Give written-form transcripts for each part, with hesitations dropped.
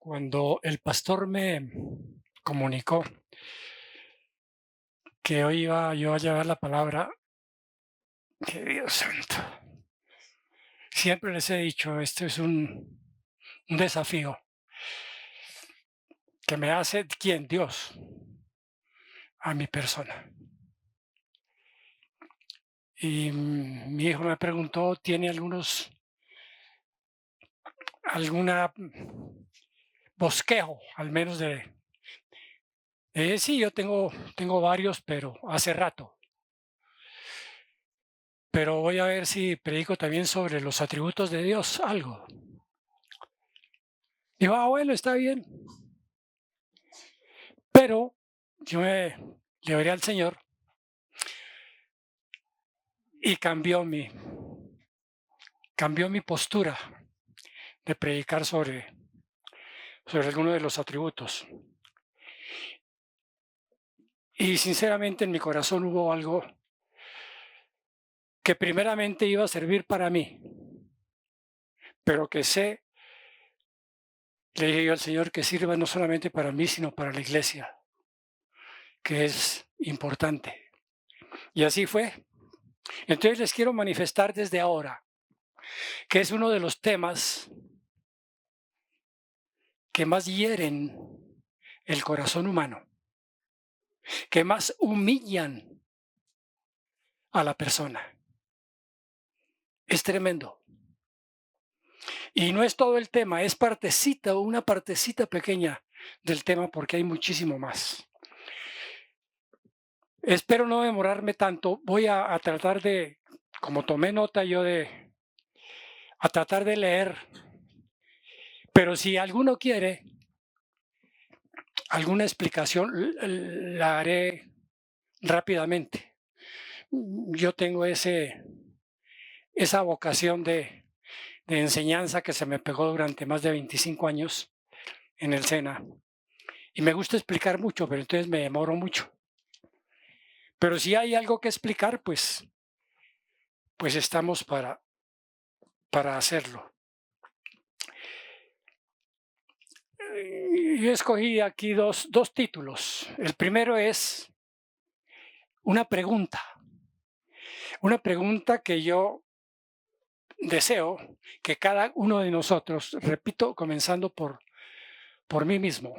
Cuando el pastor me comunicó que hoy iba yo a llevar la palabra, que Dios santo, siempre les he dicho, esto es un desafío que me hace, ¿quién? Dios, a mi persona. Y mi hijo me preguntó, ¿tiene alguna bosquejo, al menos sí, yo tengo varios, pero hace rato. Pero voy a ver si predico también sobre los atributos de Dios, algo. Digo, bueno, está bien. Pero yo le oré al Señor y cambió mi postura de predicar sobre alguno de los atributos. Y sinceramente en mi corazón hubo algo que primeramente iba a servir para mí, pero le dije yo al Señor, que sirva no solamente para mí, sino para la iglesia, que es importante. Y así fue. Entonces les quiero manifestar desde ahora que es uno de los temas que más hieren el corazón humano, que más humillan a la persona. Es tremendo. Y no es todo el tema, es partecita o una partecita pequeña del tema, porque hay muchísimo más. Espero no demorarme tanto. Voy a tratar de, como tomé nota yo a tratar de leer. Pero si alguno quiere alguna explicación, la haré rápidamente. Yo tengo esa vocación de enseñanza que se me pegó durante más de 25 años en el SENA. Y me gusta explicar mucho, pero entonces me demoro mucho. Pero si hay algo que explicar, pues estamos para hacerlo. Yo escogí aquí dos títulos. El primero es una pregunta que yo deseo que cada uno de nosotros, repito, comenzando por mí mismo,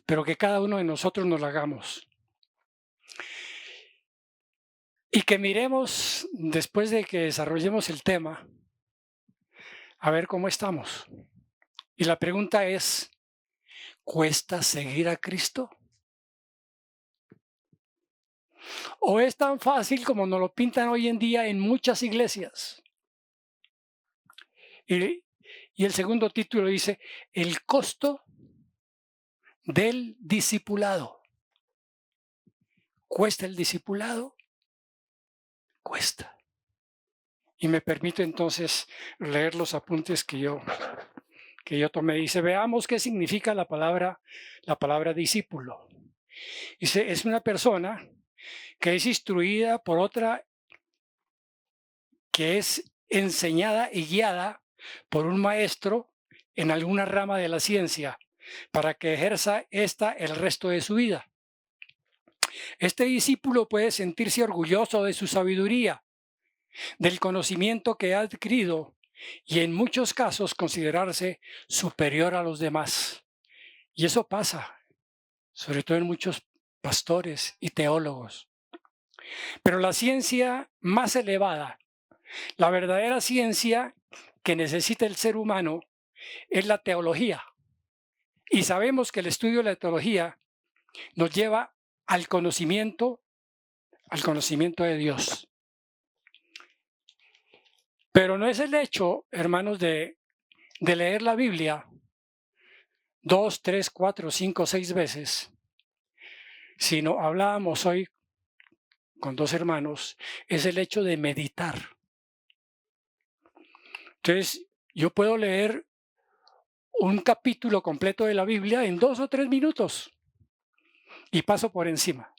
pero que cada uno de nosotros nos la hagamos. Y que miremos, después de que desarrollemos el tema, a ver cómo estamos. Y la pregunta es, ¿cuesta seguir a Cristo? ¿O es tan fácil como nos lo pintan hoy en día en muchas iglesias? Y el segundo título dice, el costo del discipulado. ¿Cuesta el discipulado? Cuesta. Y me permito entonces leer los apuntes que yo tomé. Dice, veamos qué significa la palabra discípulo. Dice, es una persona que es instruida por otra, que es enseñada y guiada por un maestro en alguna rama de la ciencia para que ejerza esta el resto de su vida. Este discípulo puede sentirse orgulloso de su sabiduría, del conocimiento que ha adquirido y en muchos casos considerarse superior a los demás. Y eso pasa, sobre todo en muchos pastores y teólogos. Pero la ciencia más elevada, la verdadera ciencia que necesita el ser humano, es la teología. Y sabemos que el estudio de la teología nos lleva al conocimiento de Dios. Pero no es el hecho, hermanos, de leer la Biblia 2, 3, 4, 5, 6 veces, sino hablábamos hoy con dos hermanos, es el hecho de meditar. Entonces, yo puedo leer un capítulo completo de la Biblia en 2 o 3 minutos y paso por encima.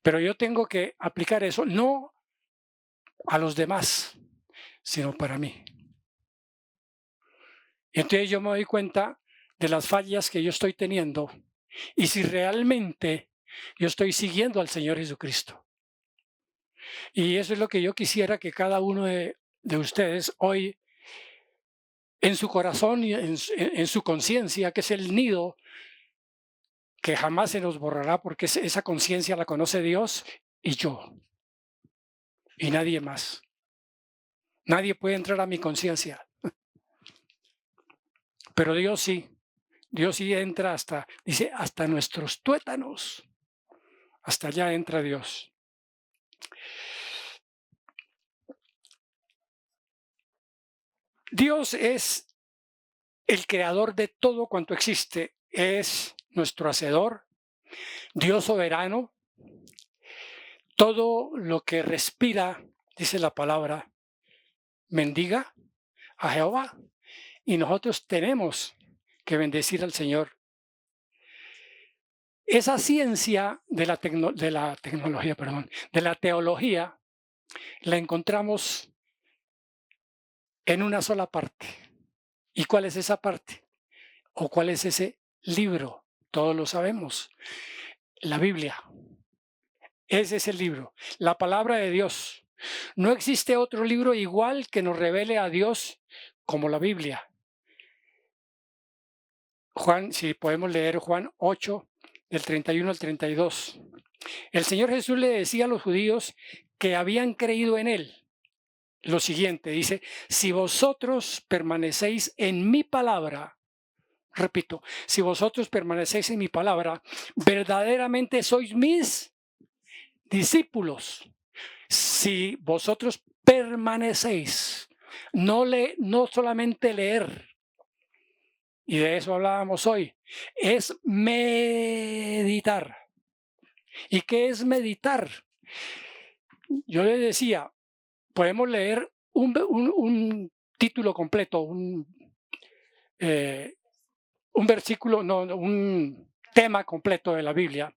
Pero yo tengo que aplicar eso no a los demás, sino para mí. Y entonces yo me doy cuenta de las fallas que yo estoy teniendo y si realmente yo estoy siguiendo al Señor Jesucristo. Y eso es lo que yo quisiera que cada uno de ustedes hoy, en su corazón y en su conciencia, que es el nido que jamás se nos borrará, porque esa conciencia la conoce Dios y yo, y nadie más. Nadie puede entrar a mi conciencia, pero Dios sí. Dios sí entra hasta, dice, hasta nuestros tuétanos. Hasta allá entra Dios. Dios es el creador de todo cuanto existe. Es nuestro hacedor, Dios soberano. Todo lo que respira, dice la palabra, mendiga a Jehová. Y nosotros tenemos que bendecir al Señor. Esa ciencia de la tecnología, perdón, de la teología, la encontramos en una sola parte. ¿Y cuál es esa parte? ¿O cuál es ese libro? Todos lo sabemos. La Biblia. Ese es el libro, la palabra de Dios. No existe otro libro igual que nos revele a Dios como la Biblia. Juan, si podemos leer Juan 8, del 31 al 32. El Señor Jesús le decía a los judíos que habían creído en Él lo siguiente, dice, si vosotros permanecéis en mi palabra, repito, si vosotros permanecéis en mi palabra, verdaderamente sois mis discípulos. Si vosotros permanecéis, no solamente leer, y de eso hablábamos hoy, es meditar. ¿Y qué es meditar? Yo les decía, podemos leer un título completo, un versículo, no, un tema completo de la Biblia,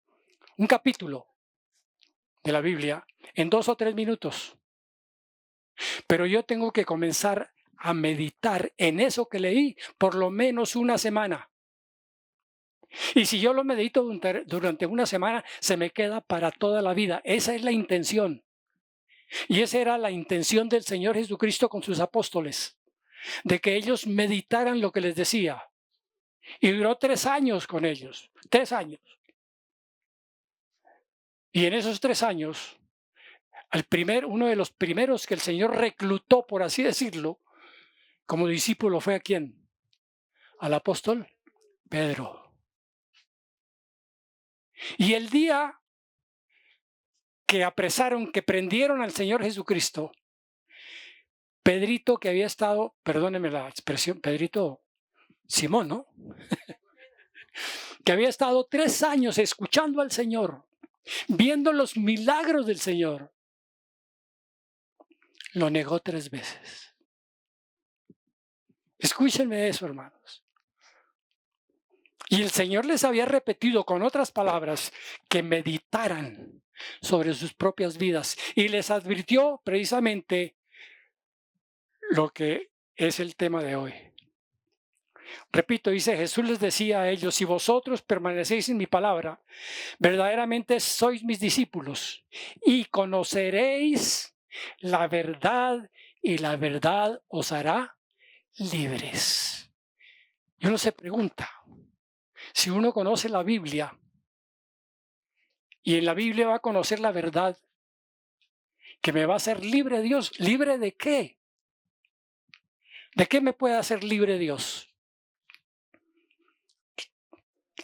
un capítulo de la Biblia en 2 o 3 minutos. Pero yo tengo que comenzar a meditar en eso que leí por lo menos una semana. Y si yo lo medito durante una semana, se me queda para toda la vida. Esa es la intención. Y esa era la intención del Señor Jesucristo con sus apóstoles, de que ellos meditaran lo que les decía. Y duró 3 años con ellos, 3 años. Y en esos 3 años, uno de los primeros que el Señor reclutó, por así decirlo, como discípulo fue ¿a quién? Al apóstol Pedro. Y el día que apresaron, que prendieron al Señor Jesucristo, Pedrito, que había estado, perdónenme la expresión, Pedrito Simón, ¿no? Que había estado 3 años escuchando al Señor, viendo los milagros del Señor, lo negó 3 veces. Escúchenme eso, hermanos. Y el Señor les había repetido con otras palabras que meditaran sobre sus propias vidas y les advirtió precisamente lo que es el tema de hoy. Repito, dice, Jesús les decía a ellos, si vosotros permanecéis en mi palabra, verdaderamente sois mis discípulos y conoceréis la verdad y la verdad os hará libres. Y uno se pregunta, si uno conoce la Biblia y en la Biblia va a conocer la verdad, que me va a hacer libre Dios, ¿libre de qué? ¿De qué me puede hacer libre Dios?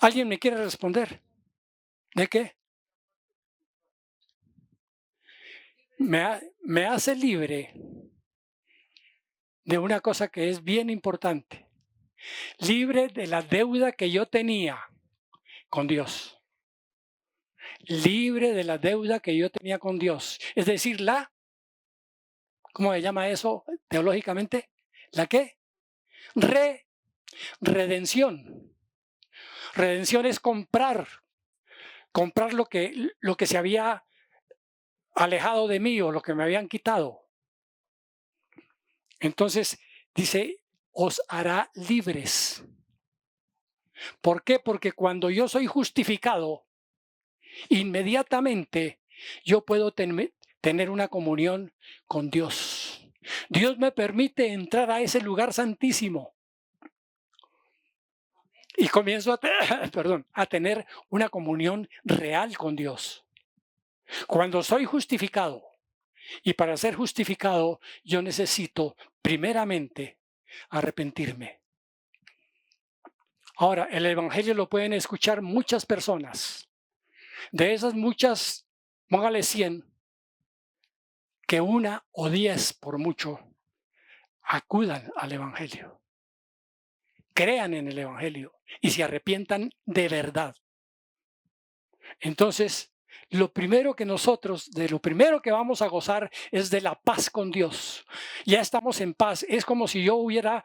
¿Alguien me quiere responder? ¿De qué? Me hace libre de una cosa que es bien importante. Libre de la deuda que yo tenía con Dios. Libre de la deuda que yo tenía con Dios. Es decir, ¿cómo se llama eso teológicamente? ¿La qué? Redención. Redención es comprar lo que se había alejado de mí o lo que me habían quitado. Entonces, dice, os hará libres. ¿Por qué? Porque cuando yo soy justificado, inmediatamente yo puedo tener una comunión con Dios. Dios me permite entrar a ese lugar santísimo y comienzo a tener una comunión real con Dios. Cuando soy justificado, y para ser justificado yo necesito primeramente arrepentirme. Ahora, el Evangelio lo pueden escuchar muchas personas. De esas muchas, póngale 100, que 1 o 10 por mucho acudan al Evangelio, crean en el Evangelio y se arrepientan de verdad. Entonces, de lo primero que vamos a gozar es de la paz con Dios. Ya estamos en paz. Es como si yo hubiera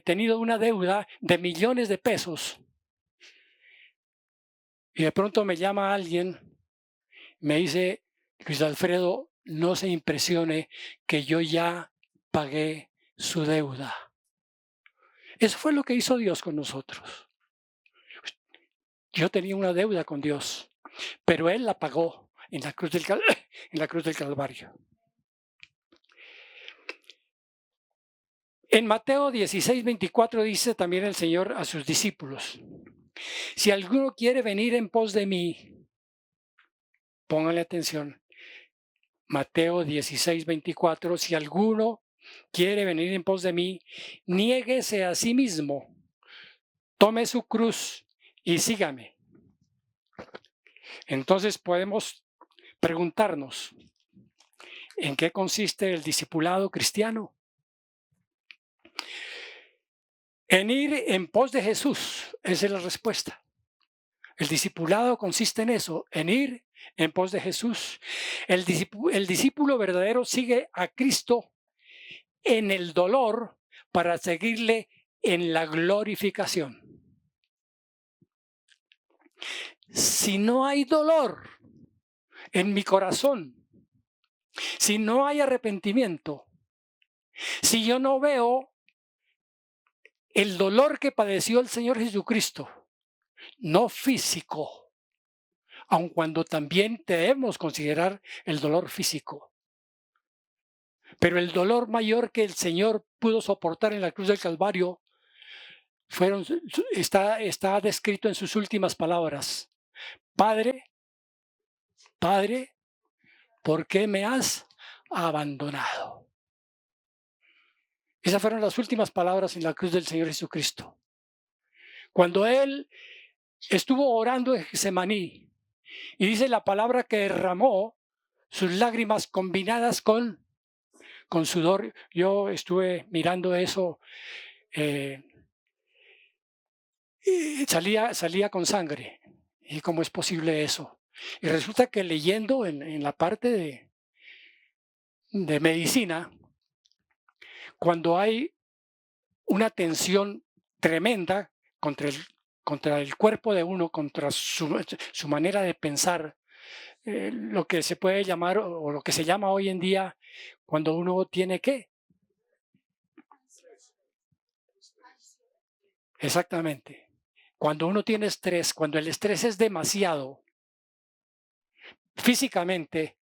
tenido una deuda de millones de pesos y de pronto me llama alguien, me dice: Luis Alfredo, no se impresione que yo ya pagué su deuda. Eso fue lo que hizo Dios con nosotros. Yo tenía una deuda con Dios, pero Él la pagó en la cruz del Calvario. En Mateo 16:24 dice también el Señor a sus discípulos: si alguno quiere venir en pos de mí, pónganle atención, Mateo 16:24, si alguno quiere venir en pos de mí, niéguese a sí mismo, tome su cruz y sígame. Entonces podemos preguntarnos, ¿en qué consiste el discipulado cristiano? En ir en pos de Jesús, esa es la respuesta. El discipulado consiste en eso, en ir en pos de Jesús. El discípulo verdadero sigue a Cristo en el dolor para seguirle en la glorificación. Si no hay dolor en mi corazón, si no hay arrepentimiento, si yo no veo el dolor que padeció el Señor Jesucristo, no físico, aun cuando también debemos considerar el dolor físico, pero el dolor mayor que el Señor pudo soportar en la cruz del Calvario está descrito en sus últimas palabras: Padre, Padre, ¿por qué me has abandonado? Esas fueron las últimas palabras en la cruz del Señor Jesucristo. Cuando Él estuvo orando en Getsemaní, y dice la palabra que derramó sus lágrimas combinadas con sudor. Yo estuve mirando eso, salía con sangre. ¿Y cómo es posible eso? Y resulta que leyendo en la parte de medicina, cuando hay una tensión tremenda contra el cuerpo de uno, contra su manera de pensar, lo que se puede llamar, o lo que se llama hoy en día, cuando uno tiene ¿qué? Exactamente. Cuando uno tiene estrés, cuando el estrés es demasiado, físicamente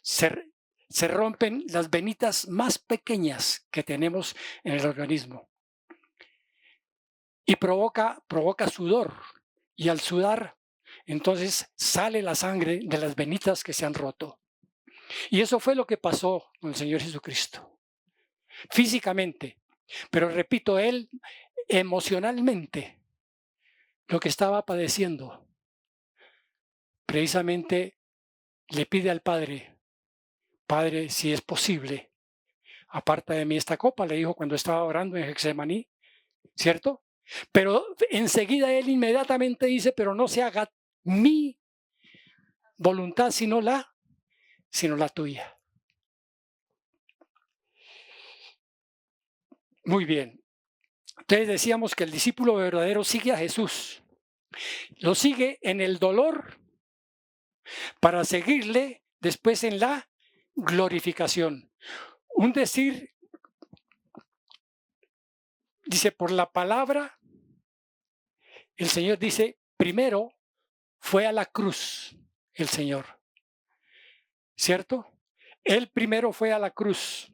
se rompen las venitas más pequeñas que tenemos en el organismo y provoca sudor. Y al sudar, entonces sale la sangre de las venitas que se han roto. Y eso fue lo que pasó con el Señor Jesucristo, físicamente. Pero repito, Él emocionalmente, lo que estaba padeciendo, precisamente le pide al Padre: Padre, si es posible, aparta de mí esta copa, le dijo cuando estaba orando en Getsemaní, ¿cierto? Pero enseguida Él inmediatamente dice: pero no se haga mi voluntad sino la tuya. Muy bien. Entonces decíamos que el discípulo verdadero sigue a Jesús. Lo sigue en el dolor para seguirle después en la glorificación. Un decir Dice, por la palabra, el Señor dice, primero fue a la cruz el Señor, ¿cierto? Él primero fue a la cruz.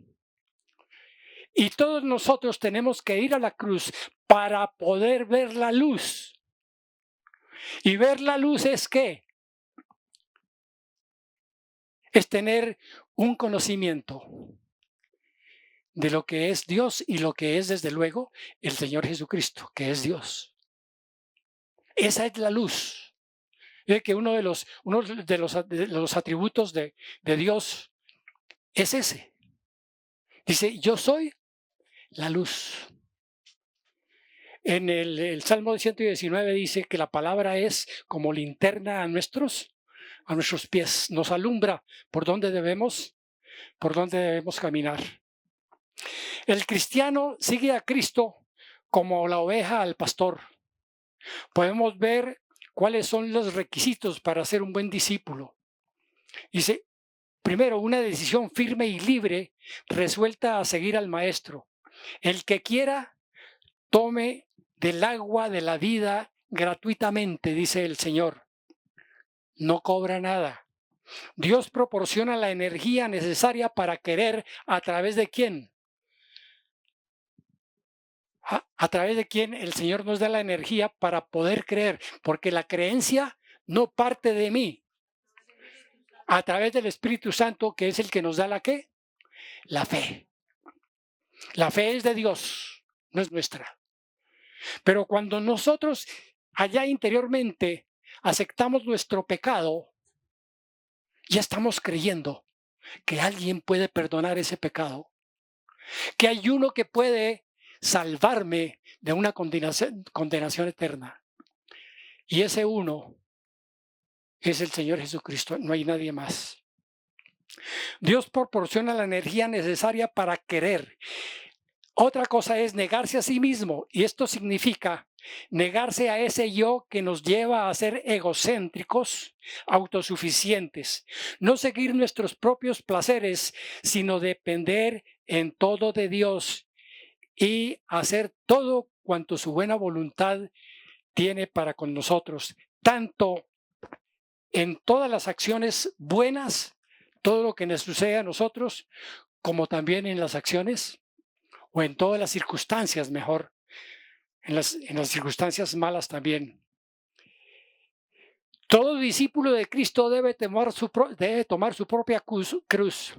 Y todos nosotros tenemos que ir a la cruz para poder ver la luz. Y ver la luz es ¿qué? Es tener un conocimiento de lo que es Dios y lo que es, desde luego, el Señor Jesucristo, que es Dios. Esa es la luz. Es que uno de los atributos de Dios es ese. Dice, yo soy la luz. En el Salmo 119 dice que la palabra es como linterna a nuestros pies. Nos alumbra por dónde debemos caminar. El cristiano sigue a Cristo como la oveja al pastor. Podemos ver cuáles son los requisitos para ser un buen discípulo. Dice, primero, una decisión firme y libre, resuelta a seguir al maestro. El que quiera, tome del agua de la vida gratuitamente, dice el Señor. No cobra nada. Dios proporciona la energía necesaria para querer, ¿a través de quién? A través de quién el Señor nos da la energía para poder creer, porque la creencia no parte de mí. A través del Espíritu Santo, que es el que nos da la ¿qué? La fe. La fe es de Dios, no es nuestra. Pero cuando nosotros allá interiormente aceptamos nuestro pecado, ya estamos creyendo que alguien puede perdonar ese pecado, que hay uno que puede salvarme de una condenación eterna. Y ese uno es el Señor Jesucristo, no hay nadie más. Dios proporciona la energía necesaria para querer. Otra cosa es negarse a sí mismo, y esto significa negarse a ese yo que nos lleva a ser egocéntricos, autosuficientes, no seguir nuestros propios placeres, sino depender en todo de Dios y hacer todo cuanto su buena voluntad tiene para con nosotros, tanto en todas las acciones buenas, todo lo que nos sucede a nosotros, como también en las acciones o en todas las circunstancias, mejor, en las circunstancias malas también. Todo discípulo de Cristo debe tomar su propia cruz,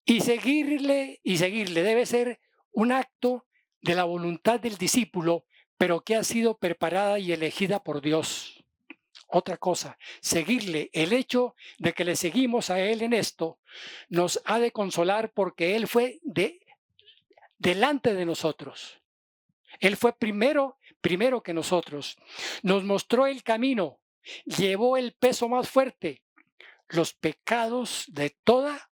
y seguirle, debe ser un acto de la voluntad del discípulo, pero que ha sido preparada y elegida por Dios. Otra cosa, seguirle, el hecho de que le seguimos a Él en esto, nos ha de consolar porque Él fue delante de nosotros. Él fue primero que nosotros. Nos mostró el camino, llevó el peso más fuerte, los pecados de toda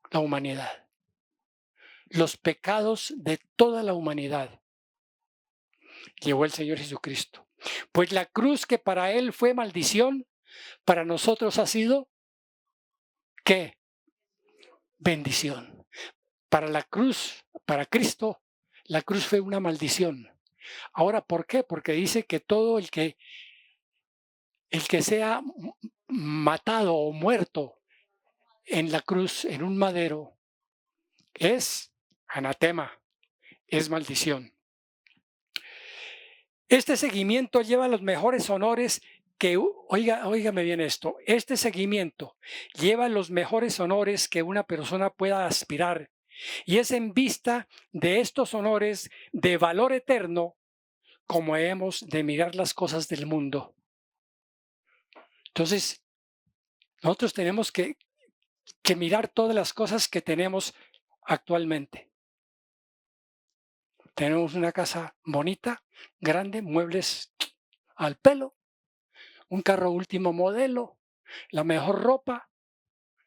la humanidad. Los pecados de toda la humanidad llevó el Señor Jesucristo. Pues la cruz que para Él fue maldición, para nosotros ha sido, ¿qué? Bendición. Para la cruz, para Cristo, la cruz fue una maldición. Ahora, ¿por qué? Porque dice que todo el que sea matado o muerto en la cruz, en un madero, es anatema, es maldición. Este seguimiento lleva los mejores honores que, óigame bien esto, este seguimiento lleva los mejores honores que una persona pueda aspirar, y es en vista de estos honores de valor eterno como hemos de mirar las cosas del mundo. Entonces, nosotros tenemos que mirar todas las cosas que tenemos actualmente. Tenemos una casa bonita, grande, muebles al pelo, un carro último modelo, la mejor ropa,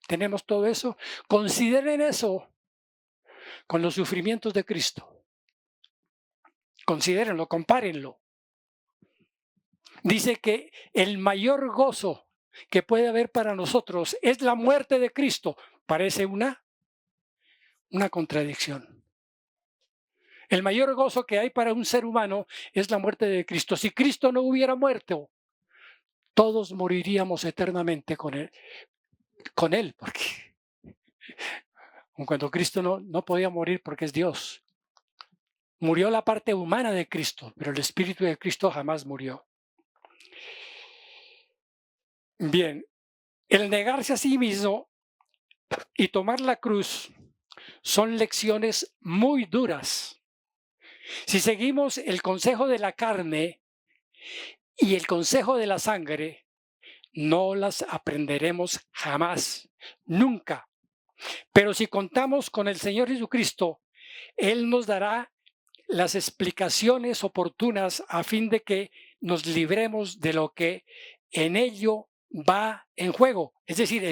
tenemos todo eso. Consideren eso con los sufrimientos de Cristo. Considérenlo, compárenlo. Dice que el mayor gozo que puede haber para nosotros es la muerte de Cristo. Parece una contradicción. El mayor gozo que hay para un ser humano es la muerte de Cristo. Si Cristo no hubiera muerto, todos moriríamos eternamente con él, porque cuando Cristo no podía morir porque es Dios. Murió la parte humana de Cristo, pero el Espíritu de Cristo jamás murió. Bien, el negarse a sí mismo y tomar la cruz son lecciones muy duras. Si seguimos el consejo de la carne y el consejo de la sangre, no las aprenderemos jamás, nunca. Pero si contamos con el Señor Jesucristo, Él nos dará las explicaciones oportunas a fin de que nos libremos de lo que en ello va en juego. Es decir,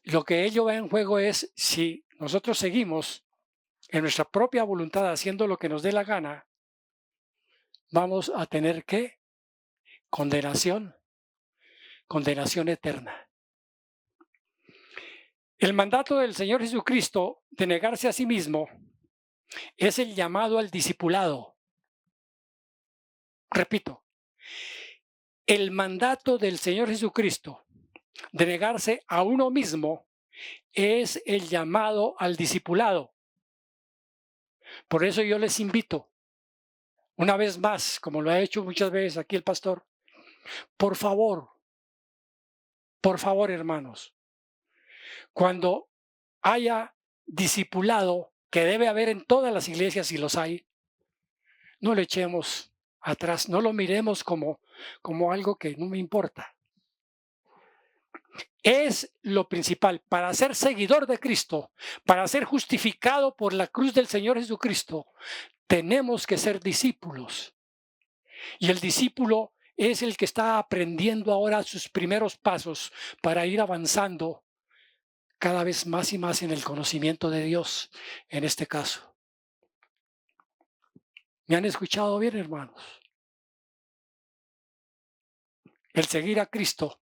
lo que ello va en juego es si nosotros seguimos en nuestra propia voluntad haciendo lo que nos dé la gana, vamos a tener que condenación eterna. El mandato del Señor Jesucristo de negarse a sí mismo es el llamado al discipulado. Repito, el mandato del Señor Jesucristo de negarse a uno mismo es el llamado al discipulado. Por eso yo les invito, una vez más, como lo ha hecho muchas veces aquí el pastor, por favor, hermanos, cuando haya discipulado, que debe haber en todas las iglesias si los hay, no le echemos atrás, no lo miremos como algo que no me importa. Es lo principal. Para ser seguidor de Cristo, para ser justificado por la cruz del Señor Jesucristo, tenemos que ser discípulos. Y el discípulo es el que está aprendiendo ahora sus primeros pasos para ir avanzando cada vez más y más en el conocimiento de Dios, en este caso. ¿Me han escuchado bien, hermanos? El seguir a Cristo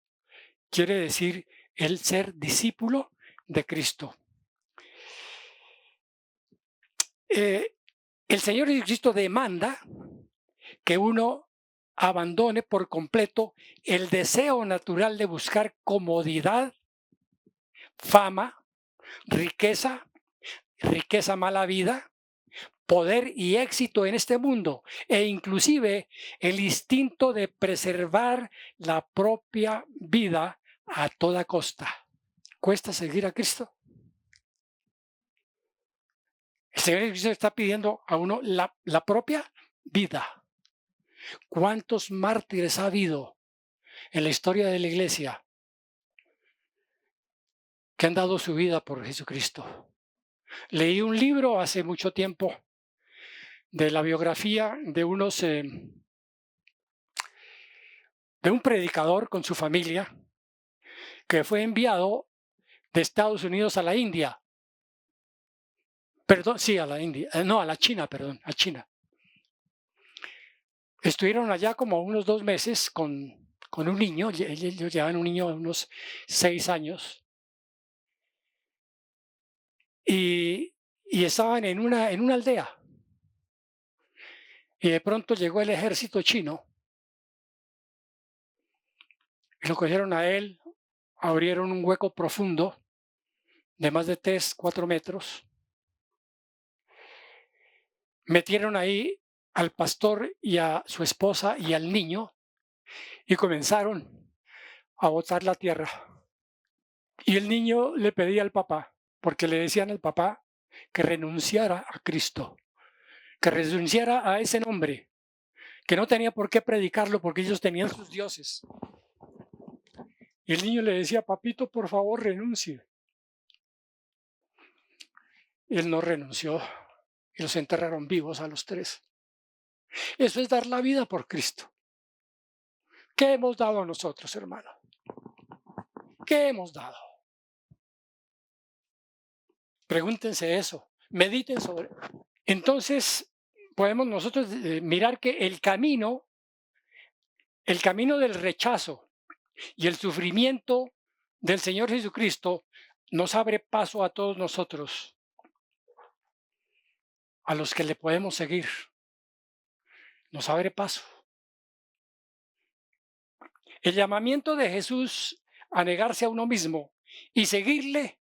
quiere decir el ser discípulo de Cristo. El Señor Jesucristo demanda que uno abandone por completo el deseo natural de buscar comodidad, fama, riqueza mala vida, poder y éxito en este mundo, e inclusive el instinto de preservar la propia vida a toda costa. ¿Cuesta seguir a Cristo? El Señor Jesucristo está pidiendo a uno la propia vida. ¿Cuántos mártires ha habido en la historia de la iglesia que han dado su vida por Jesucristo? Leí un libro hace mucho tiempo de la biografía de de un predicador con su familia que fue enviado de Estados Unidos a la India. Perdón, sí, a la India. No, a la China, perdón, a China. Estuvieron allá como unos 2 meses con un niño. Ellos llevaban un niño de unos 6 años. Y estaban en una aldea. Y de pronto llegó el ejército chino. Y lo cogieron a él, abrieron un hueco profundo de más de 3, 4 metros. Metieron ahí al pastor y a su esposa y al niño y comenzaron a botar la tierra. Y el niño le pedía al papá, porque le decían al papá que renunciara a Cristo, que renunciara a ese nombre, que no tenía por qué predicarlo porque ellos tenían sus dioses. Y el niño le decía, papito, por favor, renuncie. Y él no renunció y los enterraron vivos a los 3. Eso es dar la vida por Cristo. ¿Qué hemos dado a nosotros, hermano? ¿Qué hemos dado? Pregúntense eso, mediten sobre. Entonces, podemos nosotros mirar que el camino del rechazo y el sufrimiento del Señor Jesucristo nos abre paso a todos nosotros. a los que le podemos seguir. Nos abre paso. El llamamiento de Jesús a negarse a uno mismo y seguirle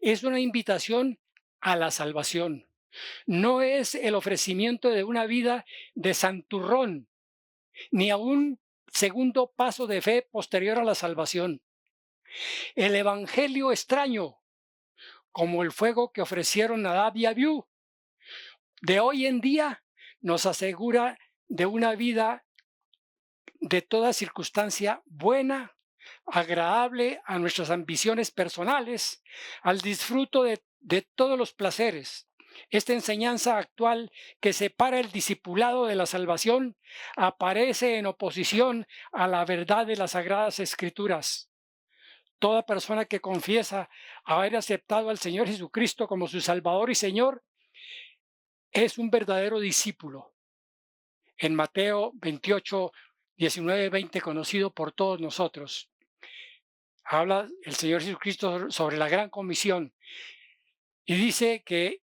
es una invitación a la salvación. No es el ofrecimiento de una vida de santurrón, ni a un segundo paso de fe posterior a la salvación. El evangelio extraño, como el fuego que ofrecieron Nadab y Abiú, de hoy en día nos asegura de una vida de toda circunstancia buena, agradable a nuestras ambiciones personales, al disfruto de todos los placeres. Esta enseñanza actual que separa el discipulado de la salvación aparece en oposición a la verdad de las Sagradas Escrituras. Toda persona que confiesa haber aceptado al Señor Jesucristo como su Salvador y Señor es un verdadero discípulo. En Mateo 28, 19, 20, conocido por todos nosotros, habla el Señor Jesucristo sobre la gran comisión y dice que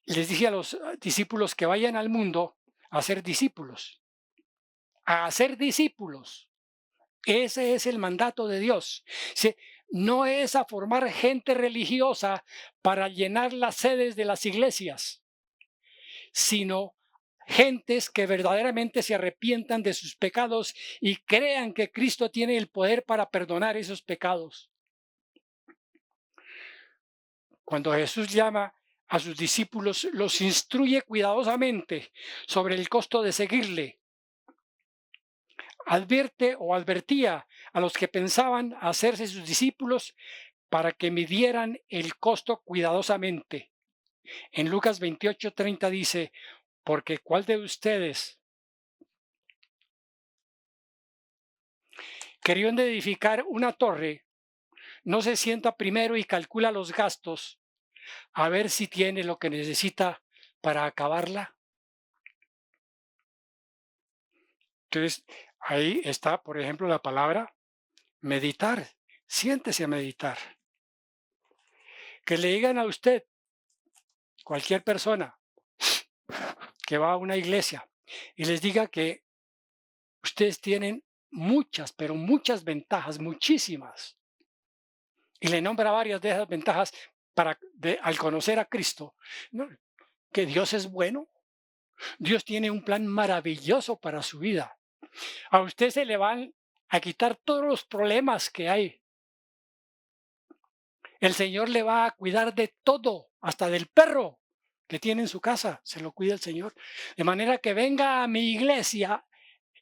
les dije a los discípulos que vayan al mundo a ser discípulos. A hacer discípulos. Ese es el mandato de Dios. No es a formar gente religiosa para llenar las sedes de las iglesias, sino gentes que verdaderamente se arrepientan de sus pecados y crean que Cristo tiene el poder para perdonar esos pecados. Cuando Jesús llama a sus discípulos, los instruye cuidadosamente sobre el costo de seguirle. Advierte o advertía a los que pensaban hacerse sus discípulos para que midieran el costo cuidadosamente. En Lucas 28:30 dice, porque ¿cuál de ustedes, queriendo edificar una torre, no se sienta primero y calcula los gastos a ver si tiene lo que necesita para acabarla? Entonces, ahí está, por ejemplo, la palabra meditar. Siéntese a meditar. Que le digan a usted, cualquier persona que va a una iglesia, y les diga que ustedes tienen muchas, pero muchas ventajas, muchísimas. Y le nombra varias de esas ventajas al conocer a Cristo. ¿No? Que Dios es bueno. Dios tiene un plan maravilloso para su vida. A usted se le van a quitar todos los problemas que hay. El Señor le va a cuidar de todo, hasta del perro que tiene en su casa, se lo cuida el Señor. De manera que venga a mi iglesia,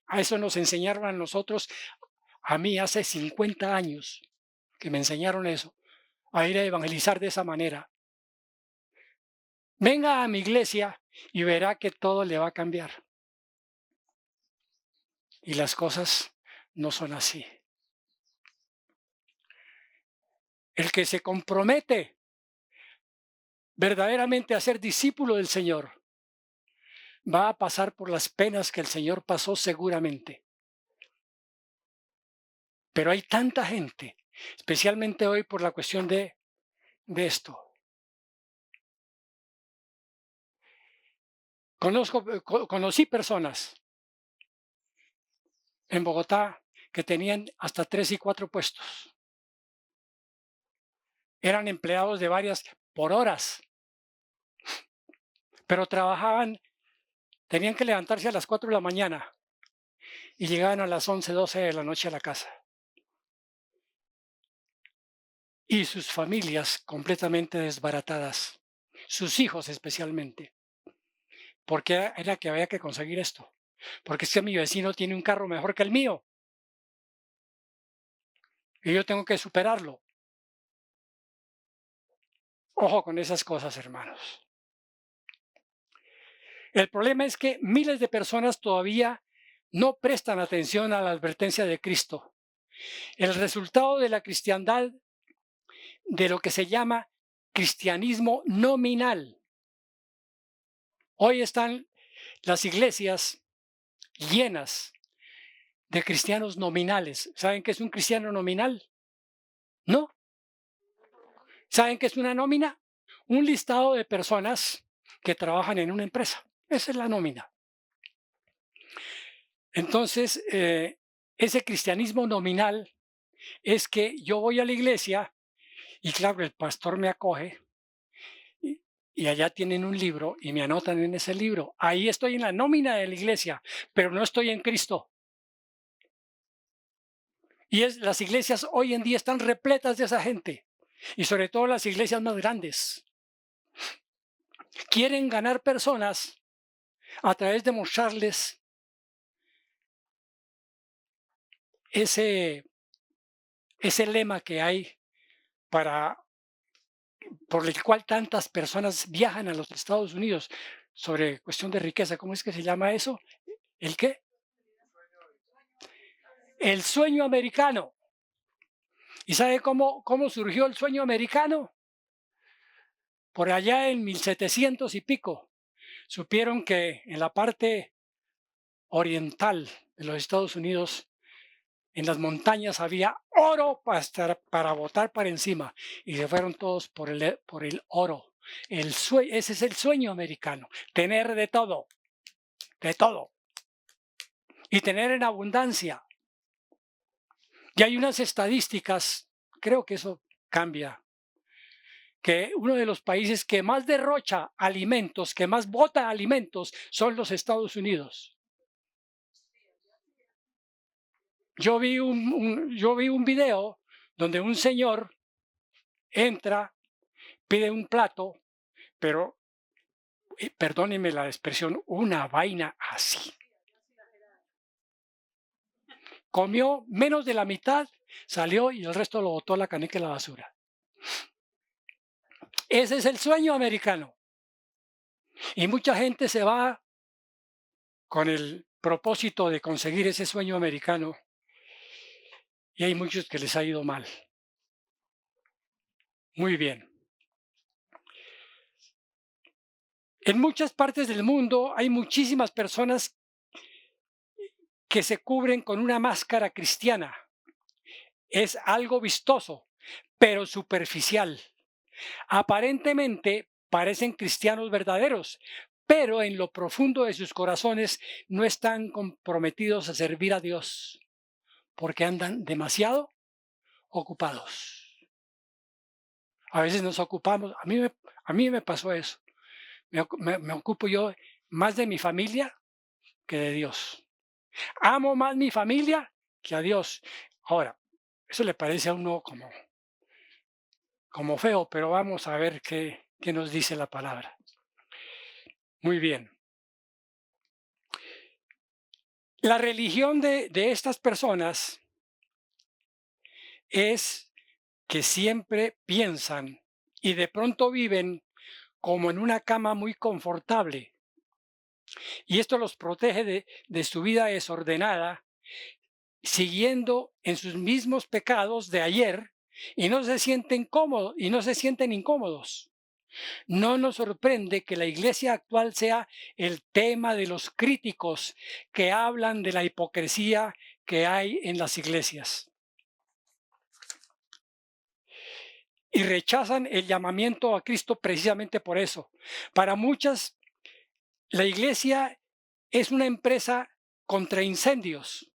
a eso nos enseñaron a nosotros, a mí hace 50 años que me enseñaron eso, a ir a evangelizar de esa manera. Venga a mi iglesia y verá que todo le va a cambiar. Y las cosas no son así. El que se compromete verdaderamente a ser discípulo del Señor va a pasar por las penas que el Señor pasó seguramente. Pero hay tanta gente, especialmente hoy por la cuestión de esto. Conocí personas en Bogotá que tenían hasta 3 y 4 puestos. Eran empleados de varias por horas, pero trabajaban, tenían que levantarse a las 4 de la mañana y llegaban a las 11, 12 de la noche a la casa. Y sus familias completamente desbaratadas, sus hijos especialmente. Porque era que había que conseguir esto. Porque es que mi vecino tiene un carro mejor que el mío. Y yo tengo que superarlo. Ojo con esas cosas, hermanos. El problema es que miles de personas todavía no prestan atención a la advertencia de Cristo. El resultado de la cristiandad, de lo que se llama cristianismo nominal. Hoy están las iglesias llenas de cristianos nominales. ¿Saben qué es un cristiano nominal? ¿No? ¿Saben qué es una nómina? Un listado de personas que trabajan en una empresa. Esa es la nómina. Entonces, ese cristianismo nominal es que yo voy a la iglesia y claro, el pastor me acoge y, y allá tienen un libro y me anotan en ese libro. Ahí estoy en la nómina de la iglesia, pero no estoy en Cristo. Y las iglesias hoy en día están repletas de esa gente. Y sobre todo las iglesias más grandes. Quieren ganar personas a través de mostrarles ese, ese lema que hay para, por el cual tantas personas viajan a los Estados Unidos sobre cuestión de riqueza. ¿Cómo es que se llama eso? ¿El qué? El sueño americano. ¿Y sabe cómo surgió el sueño americano? Por allá en 1700 y pico, supieron que en la parte oriental de los Estados Unidos, en las montañas había oro para botar para encima y se fueron todos por el oro. Ese es el sueño americano, tener de todo y tener en abundancia. Y hay unas estadísticas, creo que eso cambia, que uno de los países que más derrocha alimentos, que más bota alimentos, son los Estados Unidos. Yo vi un video donde un señor entra, pide un plato, pero, perdónenme la expresión, una vaina así. Comió menos de la mitad, salió y el resto lo botó a la caneca y la basura. Ese es el sueño americano. Y mucha gente se va con el propósito de conseguir ese sueño americano y hay muchos que les ha ido mal. Muy bien. En muchas partes del mundo hay muchísimas personas que se cubren con una máscara cristiana. Es algo vistoso, pero superficial. Aparentemente parecen cristianos verdaderos, pero en lo profundo de sus corazones no están comprometidos a servir a Dios, porque andan demasiado ocupados. A veces nos ocupamos, a mí me pasó eso. Me ocupo yo más de mi familia que de Dios. Amo más mi familia que a Dios. Ahora, eso le parece a uno como feo, pero vamos a ver qué nos dice la palabra. Muy bien. La religión de estas personas es que siempre piensan y de pronto viven como en una cama muy confortable. Y esto los protege de su vida desordenada, siguiendo en sus mismos pecados de ayer y no se sienten cómodos y no se sienten incómodos. No nos sorprende que la iglesia actual sea el tema de los críticos que hablan de la hipocresía que hay en las iglesias. Y rechazan el llamamiento a Cristo precisamente por eso. Para muchas, la iglesia es una empresa contra incendios.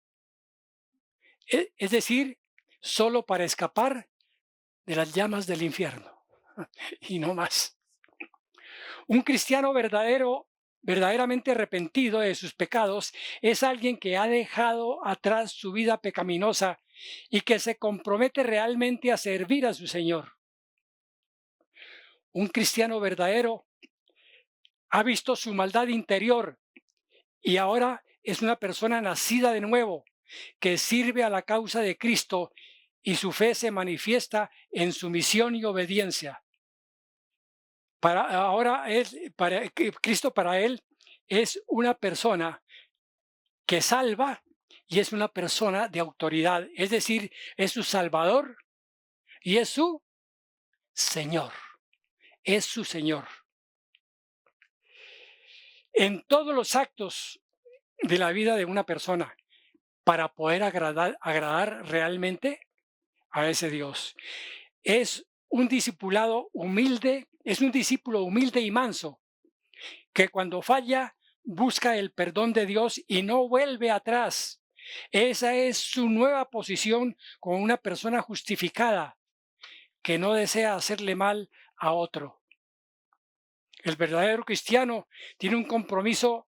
Es decir, solo para escapar de las llamas del infierno y no más. Un cristiano verdaderamente arrepentido de sus pecados es alguien que ha dejado atrás su vida pecaminosa y que se compromete realmente a servir a su Señor. Un cristiano verdadero ha visto su maldad interior y ahora es una persona nacida de nuevo que sirve a la causa de Cristo y su fe se manifiesta en sumisión y obediencia. Cristo para él es una persona que salva y es una persona de autoridad, es decir, es su Salvador y es su Señor, es su Señor. En todos los actos de la vida de una persona, para poder agradar realmente a ese Dios. Es un discípulo humilde y manso, que cuando falla busca el perdón de Dios y no vuelve atrás. Esa es su nueva posición como una persona justificada que no desea hacerle mal a otro. El verdadero cristiano tiene un compromiso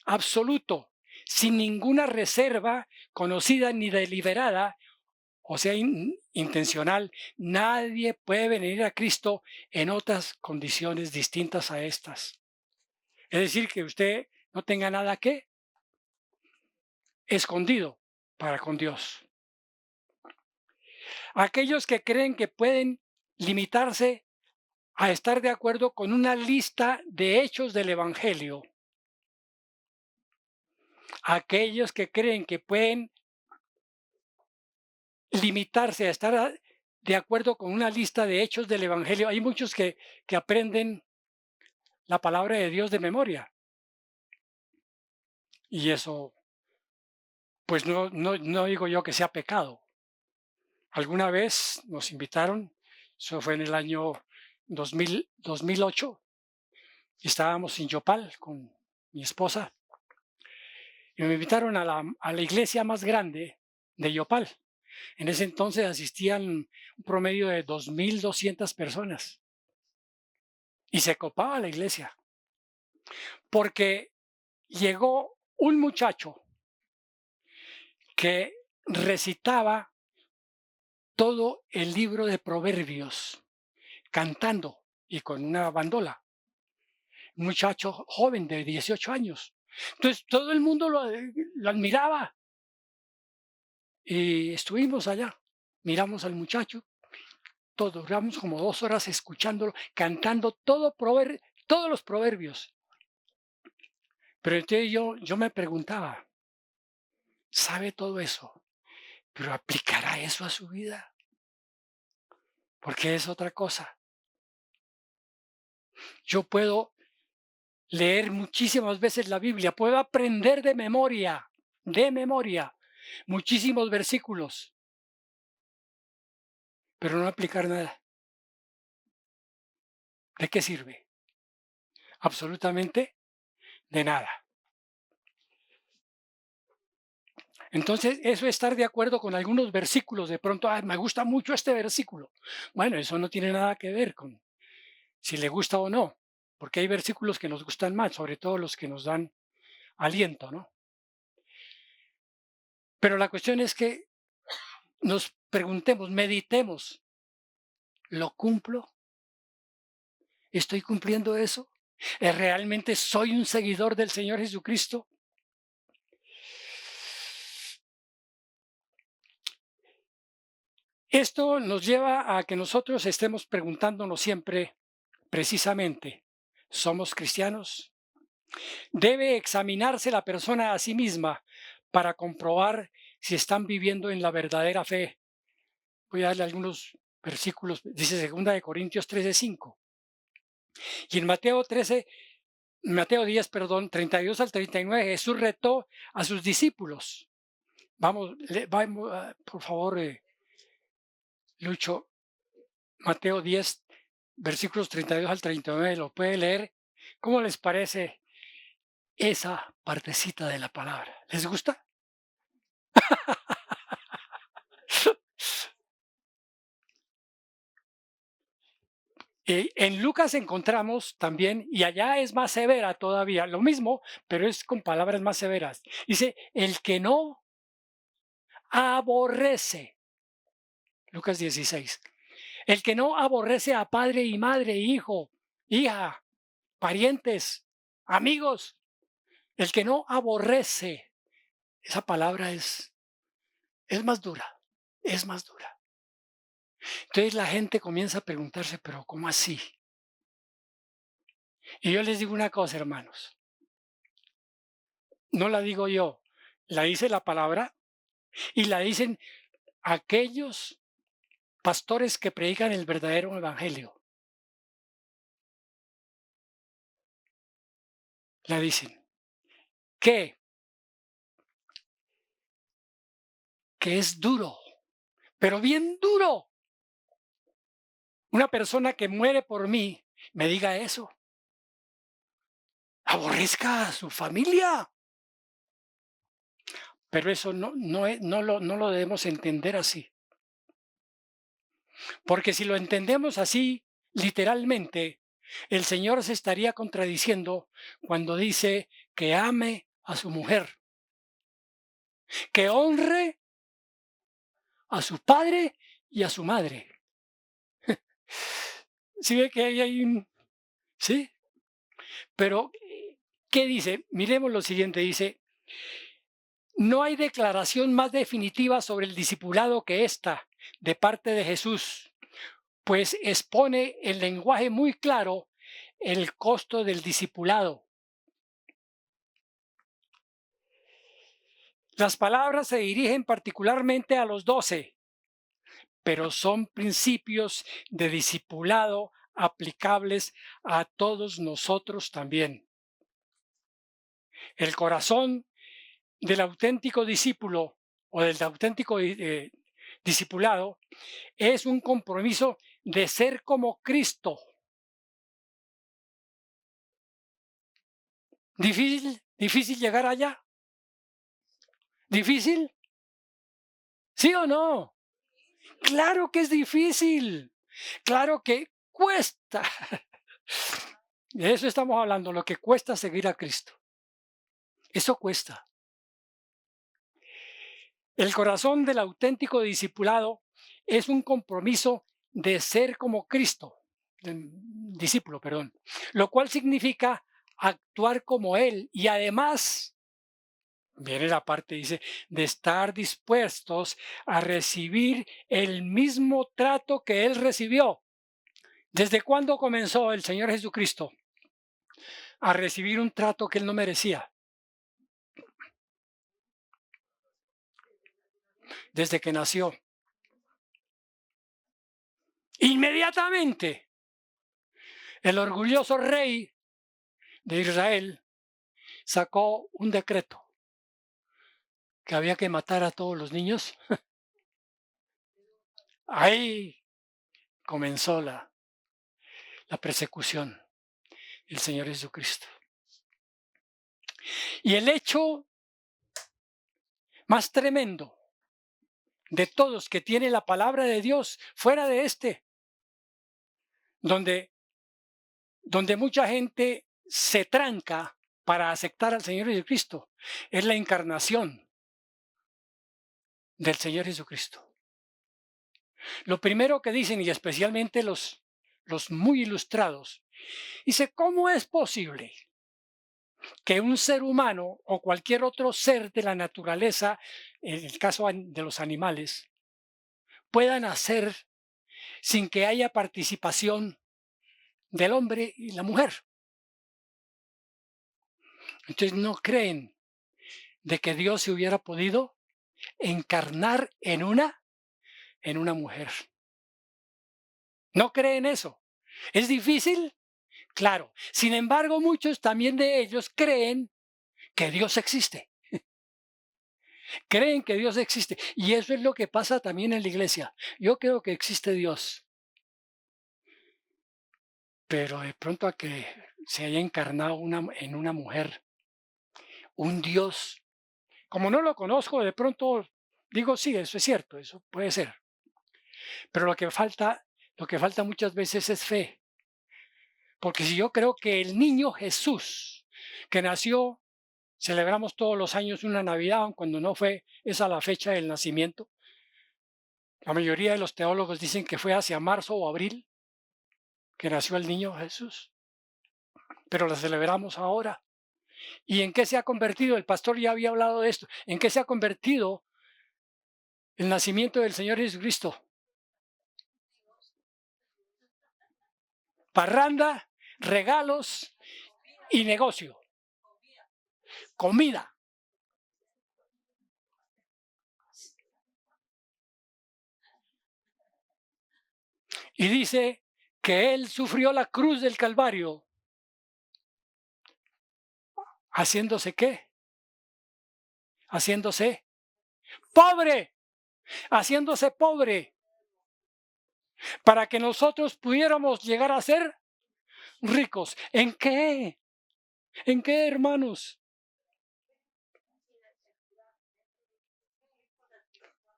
absoluto, sin ninguna reserva conocida ni deliberada, o sea, intencional. Nadie puede venir a Cristo en otras condiciones distintas a estas. Es decir, que usted no tenga nada que escondido para con Dios. Aquellos que creen que pueden limitarse a estar de acuerdo con una lista de hechos del Evangelio. Aquellos que creen que pueden limitarse a estar de acuerdo con una lista de hechos del Evangelio. Hay muchos que aprenden la palabra de Dios de memoria. Y eso, pues no digo yo que sea pecado. Alguna vez nos invitaron, eso fue en el año 2008, y estábamos en Yopal con mi esposa, y me invitaron a la iglesia más grande de Yopal. En ese entonces asistían un promedio de 2.200 personas y se copaba la iglesia, porque llegó un muchacho que recitaba todo el libro de Proverbios, cantando y con una bandola. Un muchacho joven de 18 años. Entonces todo el mundo lo admiraba. Y estuvimos allá, miramos al muchacho, todo, duramos como 2 horas escuchándolo, cantando todos los proverbios. Pero entonces yo me preguntaba, ¿sabe todo eso? ¿Pero aplicará eso a su vida? Porque es otra cosa. Yo puedo leer muchísimas veces la Biblia, puedo aprender de memoria, muchísimos versículos, pero no aplicar nada. ¿De qué sirve? Absolutamente de nada. Entonces, eso es estar de acuerdo con algunos versículos. De pronto, me gusta mucho este versículo. Bueno, eso no tiene nada que ver con si le gusta o no, porque hay versículos que nos gustan más, sobre todo los que nos dan aliento, ¿no? Pero la cuestión es que nos preguntemos, meditemos, ¿lo cumplo? ¿Estoy cumpliendo eso? ¿Realmente soy un seguidor del Señor Jesucristo? Esto nos lleva a que nosotros estemos preguntándonos siempre, precisamente, ¿somos cristianos? Debe examinarse la persona a sí misma para comprobar si están viviendo en la verdadera fe. Voy a darle algunos versículos, dice 2 Corintios 13:5. Y en Mateo 10, perdón, 32 al 39, Jesús retó a sus discípulos. Vamos, por favor, Lucho, Mateo 10, versículos 32 al 39, ¿lo puede leer? ¿Cómo les parece esa partecita de la palabra? ¿Les gusta? En Lucas encontramos también, y allá es más severa todavía, lo mismo, pero es con palabras más severas. Dice, el que no aborrece, Lucas 16, el que no aborrece a padre y madre, hijo, hija, parientes, amigos, el que no aborrece, esa palabra es más dura, es más dura. Entonces la gente comienza a preguntarse, pero ¿cómo así? Y yo les digo una cosa, hermanos, no la digo yo, la dice la palabra y la dicen aquellos pastores que predican el verdadero evangelio. La dicen que es duro, pero bien duro. Una persona que muere por mí me diga eso. aborrezca a su familia. Pero eso no lo debemos entender así. Porque si lo entendemos así, literalmente, el Señor se estaría contradiciendo cuando dice que ame a su mujer, que honre a su padre y a su madre. ¿Sí ve que ahí hay un... Sí? Pero, ¿qué dice? Miremos lo siguiente, dice, no hay declaración más definitiva sobre el discipulado que esta de parte de Jesús, pues expone en lenguaje muy claro el costo del discipulado. Las palabras se dirigen particularmente a los 12, pero son principios de discipulado aplicables a todos nosotros también. El corazón del auténtico discípulo o del auténtico discipulado es un compromiso de ser como Cristo. ¿Difícil llegar allá? ¿Difícil? ¿Sí o no? Claro que es difícil. Claro que cuesta. De eso estamos hablando, lo que cuesta seguir a Cristo. Eso cuesta. El corazón del auténtico discipulado es un compromiso de ser como Cristo, discípulo, perdón, lo cual significa actuar como Él y además, viene la parte, dice, de estar dispuestos a recibir el mismo trato que Él recibió. ¿Desde cuándo comenzó el Señor Jesucristo a recibir un trato que Él no merecía? Desde que nació. Inmediatamente, el orgulloso rey de Israel sacó un decreto que había que matar a todos los niños. Ahí comenzó la persecución del Señor Jesucristo. Y el hecho más tremendo de todos que tiene la palabra de Dios fuera de donde mucha gente se tranca para aceptar al Señor Jesucristo, es la encarnación del Señor Jesucristo. Lo primero que dicen, y especialmente los muy ilustrados, dice, ¿cómo es posible que un ser humano o cualquier otro ser de la naturaleza, en el caso de los animales, puedan nacer sin que haya participación del hombre y la mujer? Entonces no creen de que Dios se hubiera podido encarnar en una mujer. No creen eso. ¿Es difícil? Claro. Sin embargo, muchos también de ellos creen que Dios existe. Creen que Dios existe. Y eso es lo que pasa también en la iglesia. Yo creo que existe Dios. Pero de pronto a que se haya encarnado en una mujer, un Dios, como no lo conozco, de pronto digo, sí, eso es cierto, eso puede ser. Pero lo que falta muchas veces es fe. Porque si yo creo que el niño Jesús, que nació, celebramos todos los años una Navidad, cuando no fue esa la fecha del nacimiento. La mayoría de los teólogos dicen que fue hacia marzo o abril que nació el niño Jesús. Pero la celebramos ahora. ¿Y en qué se ha convertido? El pastor ya había hablado de esto. ¿En qué se ha convertido el nacimiento del Señor Jesucristo? Parranda, regalos y negocio. Comida. Y dice que Él sufrió la cruz del Calvario. ¿Haciéndose qué? Haciéndose pobre. Haciéndose pobre. Para que nosotros pudiéramos llegar a ser ricos. ¿En qué? ¿En qué, hermanos?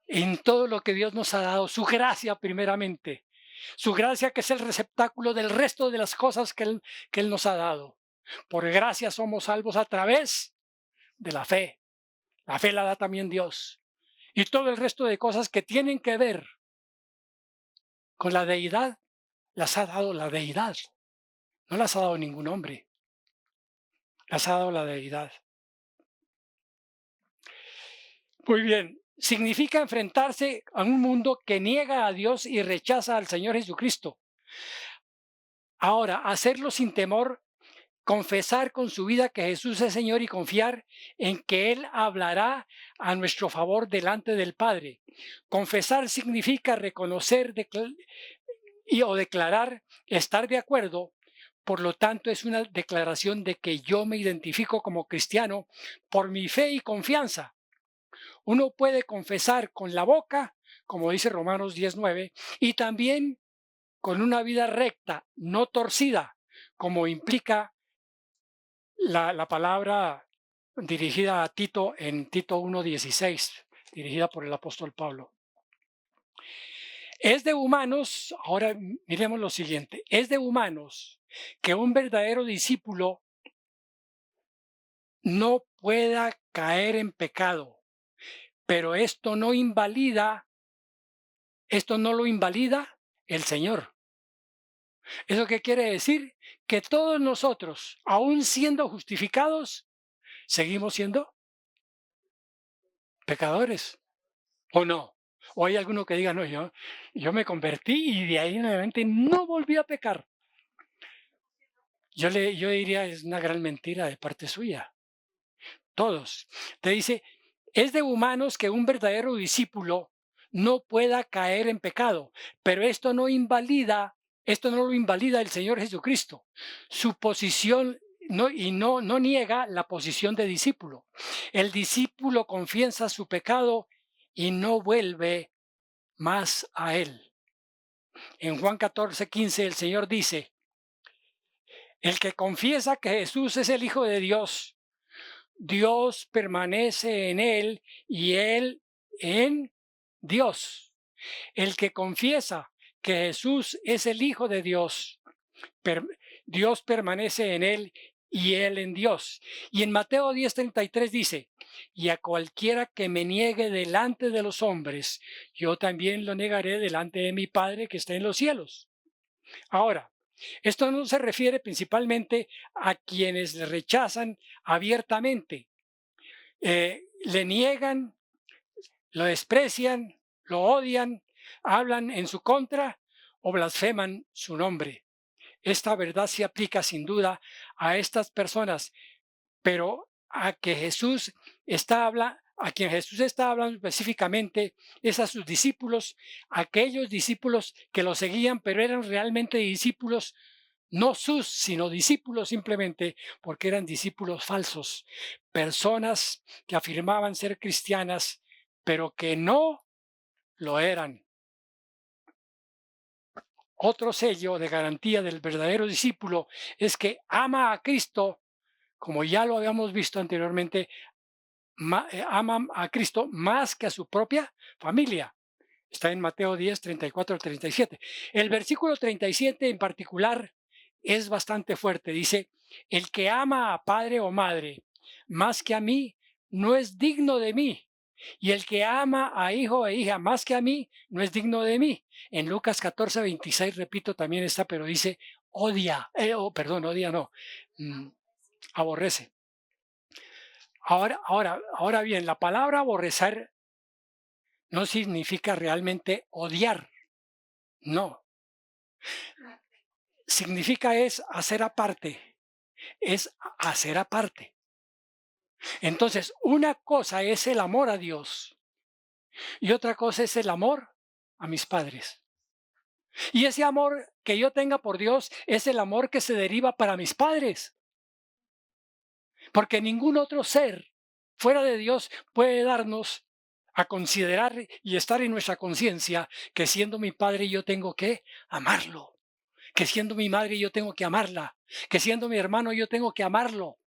En todo lo que Dios nos ha dado, su gracia primeramente. Su gracia que es el receptáculo del resto de las cosas que Él nos ha dado. Por gracia somos salvos a través de la fe. La fe la da también Dios. Y todo el resto de cosas que tienen que ver con la deidad, las ha dado la deidad. No las ha dado ningún hombre. Las ha dado la deidad. Muy bien. Significa enfrentarse a un mundo que niega a Dios y rechaza al Señor Jesucristo. Ahora, hacerlo sin temor, confesar con su vida que Jesús es Señor y confiar en que Él hablará a nuestro favor delante del Padre. Confesar significa reconocer o declarar estar de acuerdo. Por lo tanto, es una declaración de que yo me identifico como cristiano por mi fe y confianza. Uno puede confesar con la boca, como dice Romanos 19, y también con una vida recta, no torcida, como implica la palabra dirigida a Tito en Tito 1:16, dirigida por el apóstol Pablo. Es de humanos, ahora miremos lo siguiente, es de humanos que un verdadero discípulo no pueda caer en pecado, pero esto no lo invalida el Señor. ¿Eso qué quiere decir? Que todos nosotros, aun siendo justificados, seguimos siendo pecadores, ¿o no? O hay alguno que diga, no, yo me convertí y de ahí en adelante no volví a pecar. Yo diría, es una gran mentira de parte suya. Todos. Te dice, es de humanos que un verdadero discípulo no pueda caer en pecado, pero esto no lo invalida el Señor Jesucristo. Su posición no niega la posición de discípulo. El discípulo confiesa su pecado y no vuelve más a él. En Juan 14:15 el Señor dice, el que confiesa que Jesús es el Hijo de Dios, Dios permanece en él y él en Dios. El que confiesa que Jesús es el Hijo de Dios, Dios permanece en él y él en Dios. Y en Mateo 10:33 dice, y a cualquiera que me niegue delante de los hombres, yo también lo negaré delante de mi Padre que está en los cielos. Ahora, esto no se refiere principalmente a quienes le rechazan abiertamente, le niegan, lo desprecian, lo odian, hablan en su contra o blasfeman su nombre. Esta verdad se aplica sin duda a estas personas, pero a quien Jesús está hablando específicamente es a sus discípulos, aquellos discípulos que lo seguían, pero eran realmente discípulos, no sus, sino discípulos simplemente, porque eran discípulos falsos, personas que afirmaban ser cristianas, pero que no lo eran. Otro sello de garantía del verdadero discípulo es que ama a Cristo, como ya lo habíamos visto anteriormente, ama a Cristo más que a su propia familia. Está en Mateo 10:34-37. El versículo 37 en particular es bastante fuerte. Dice, el que ama a padre o madre más que a mí, no es digno de mí. Y el que ama a hijo e hija más que a mí, no es digno de mí. En Lucas 14:26, repito, también está, pero dice, odia no, aborrece. Ahora bien, la palabra aborrecer no significa realmente odiar, no. Significa es hacer aparte, es hacer aparte. Entonces, una cosa es el amor a Dios y otra cosa es el amor a mis padres. Y ese amor que yo tenga por Dios es el amor que se deriva para mis padres. Porque ningún otro ser fuera de Dios puede darnos a considerar y estar en nuestra conciencia que siendo mi padre yo tengo que amarlo, que siendo mi madre yo tengo que amarla, que siendo mi hermano yo tengo que amarlo.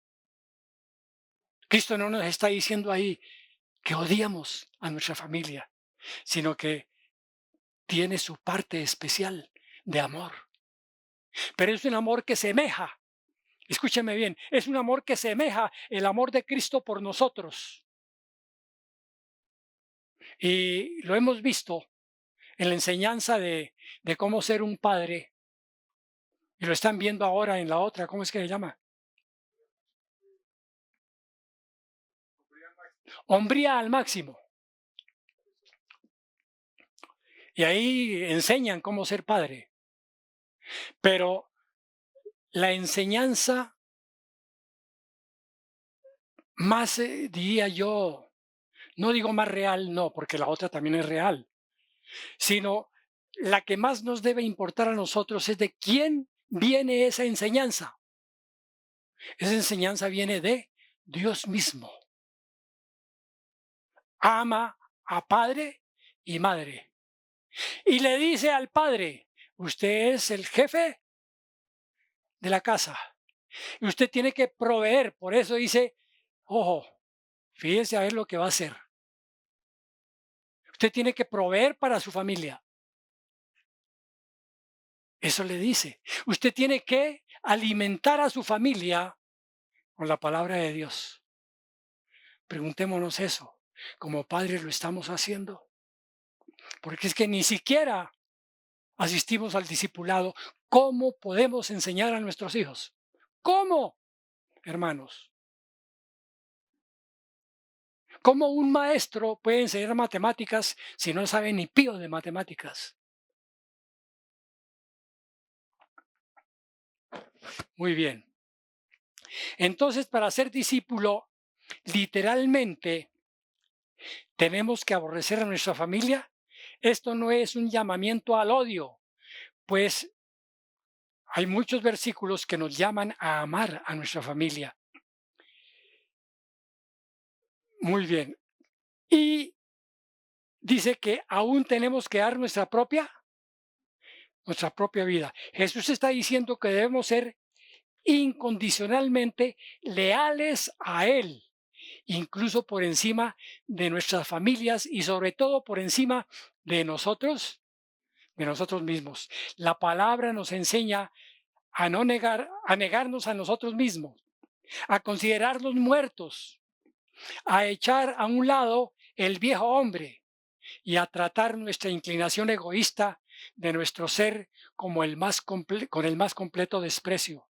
Cristo no nos está diciendo ahí que odiamos a nuestra familia, sino que tiene su parte especial de amor. Pero es un amor que semeja, escúcheme bien, es un amor que semeja el amor de Cristo por nosotros. Y lo hemos visto en la enseñanza de cómo ser un padre, y lo están viendo ahora en la otra, ¿cómo es que se llama? Hombría al máximo. Y ahí enseñan cómo ser padre. Pero la enseñanza más, diría yo, no digo más real, no, porque la otra también es real, sino la que más nos debe importar a nosotros es de quién viene esa enseñanza. Esa enseñanza viene de Dios mismo. Ama a padre y madre. Y le dice al padre, usted es el jefe de la casa y usted tiene que proveer. Por eso dice, ojo, fíjese a ver lo que va a hacer. Usted tiene que proveer para su familia. Eso le dice. Usted tiene que alimentar a su familia con la palabra de Dios. Preguntémonos eso. Como padres lo estamos haciendo. Porque es que ni siquiera asistimos al discipulado. ¿Cómo podemos enseñar a nuestros hijos? ¿Cómo, hermanos? ¿Cómo un maestro puede enseñar matemáticas si no sabe ni pío de matemáticas? Muy bien. Entonces, para ser discípulo, literalmente tenemos que aborrecer a nuestra familia. Esto no es un llamamiento al odio, pues hay muchos versículos que nos llaman a amar a nuestra familia. Muy bien. Y dice que aún tenemos que dar nuestra propia vida. Jesús está diciendo que debemos ser incondicionalmente leales a Él, incluso por encima de nuestras familias y sobre todo por encima de nosotros mismos. La palabra nos enseña a no negar, a negarnos a nosotros mismos, a considerarnos muertos, a echar a un lado el viejo hombre y a tratar nuestra inclinación egoísta de nuestro ser como con el más completo desprecio.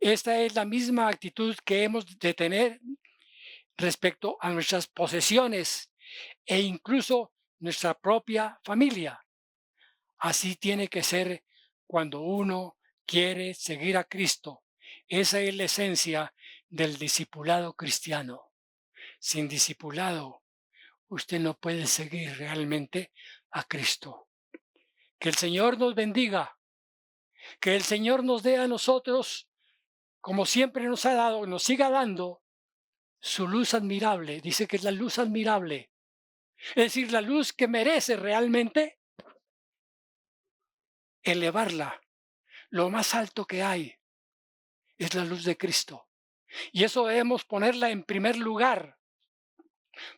Esta es la misma actitud que hemos de tener respecto a nuestras posesiones e incluso nuestra propia familia. Así tiene que ser cuando uno quiere seguir a Cristo. Esa es la esencia del discipulado cristiano. Sin discipulado, usted no puede seguir realmente a Cristo. Que el Señor nos bendiga, que el Señor nos dé a nosotros, como siempre nos ha dado, nos siga dando su luz admirable. Dice que es la luz admirable. Es decir, la luz que merece realmente elevarla. Lo más alto que hay es la luz de Cristo. Y eso debemos ponerla en primer lugar,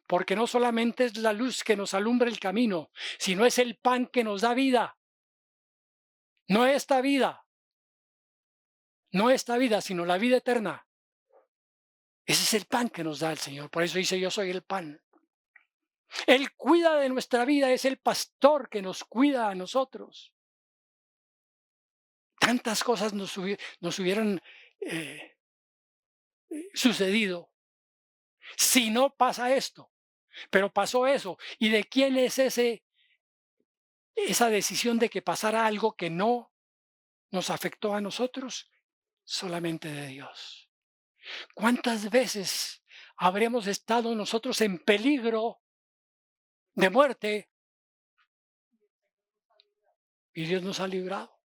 porque no solamente es la luz que nos alumbra el camino, sino es el pan que nos da vida. No esta vida, no esta vida, sino la vida eterna. Ese es el pan que nos da el Señor. Por eso dice, yo soy el pan. Él cuida de nuestra vida, es el pastor que nos cuida a nosotros. Tantas cosas nos hubieran eh, sucedido si no pasa esto. Pero pasó eso. ¿Y de quién es esa decisión de que pasara algo que no nos afectó a nosotros? Solamente de Dios. ¿Cuántas veces habremos estado nosotros en peligro de muerte y Dios nos ha librado?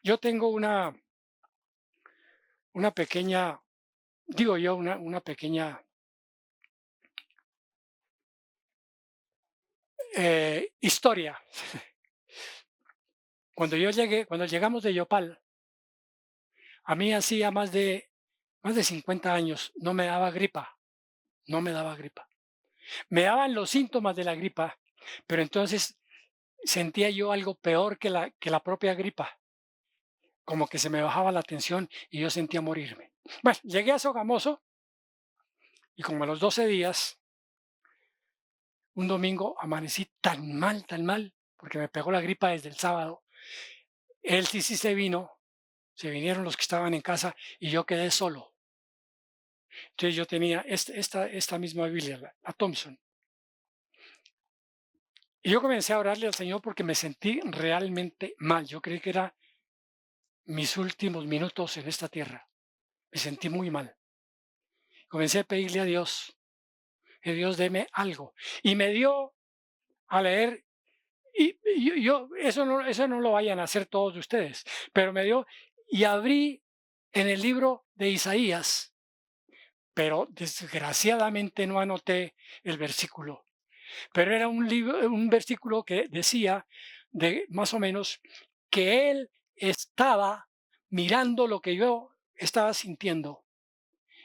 Yo tengo una pequeña, digo yo, una pequeña historia. Cuando llegamos de Yopal, A mí hacía más de 50 años no me daba gripa, no me daba gripa. Me daban los síntomas de la gripa, pero entonces sentía yo algo peor que la propia gripa, como que se me bajaba la tensión y yo sentía morirme. Bueno, llegué a Sogamoso y como a los 12 días, un domingo amanecí tan mal, porque me pegó la gripa desde el sábado. Él sí se vino, se vinieron los que estaban en casa y yo quedé solo. Entonces yo tenía esta misma Biblia, la Thompson. Y yo comencé a orarle al Señor porque me sentí realmente mal. Yo creí que era mis últimos minutos en esta tierra. Me sentí muy mal. Comencé a pedirle a Dios, que Dios deme algo. Y me dio a leer, y yo eso no lo vayan a hacer todos ustedes, pero me dio, y abrí en el libro de Isaías, pero desgraciadamente no anoté el versículo. Pero era un versículo que decía de más o menos que él estaba mirando lo que yo estaba sintiendo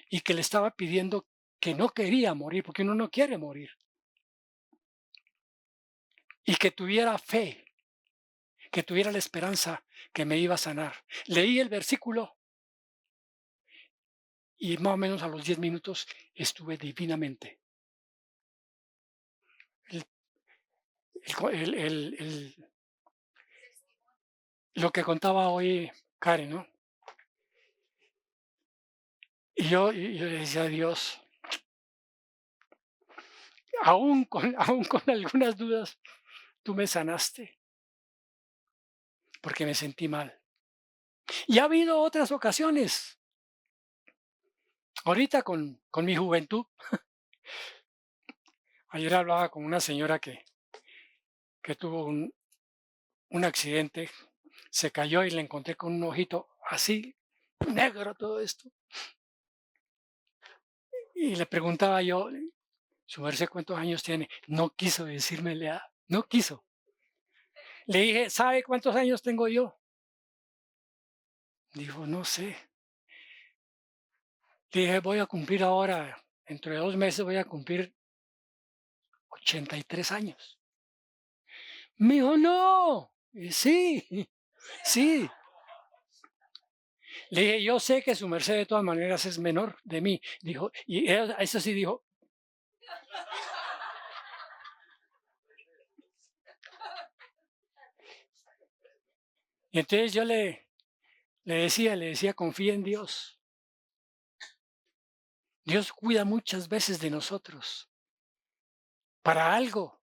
y que le estaba pidiendo que no quería morir, porque uno no quiere morir, y que tuviera fe, que tuviera la esperanza que me iba a sanar. Leí el versículo y más o menos a los 10 minutos estuve divinamente. El- lo que contaba hoy Karen, ¿no? Y yo le decía a Dios, aún con algunas dudas, tú me sanaste, porque me sentí mal. Y ha habido otras ocasiones. Ahorita con mi juventud, ayer hablaba con una señora que tuvo un accidente, se cayó y le encontré con un ojito así, negro todo esto. Y le preguntaba yo, su merced, ¿cuántos años tiene? No quiso decirme la edad, no quiso. Le dije, ¿sabe cuántos años tengo yo? Dijo, no sé. Le dije, voy a cumplir ahora, dentro de 2 meses voy a cumplir 83 años. Me dijo, no. Y sí, sí. Le dije, yo sé que su merced de todas maneras es menor de mí. Dijo, y eso sí dijo. Y entonces yo le decía, confía en Dios. Dios cuida muchas veces de nosotros. Para algo,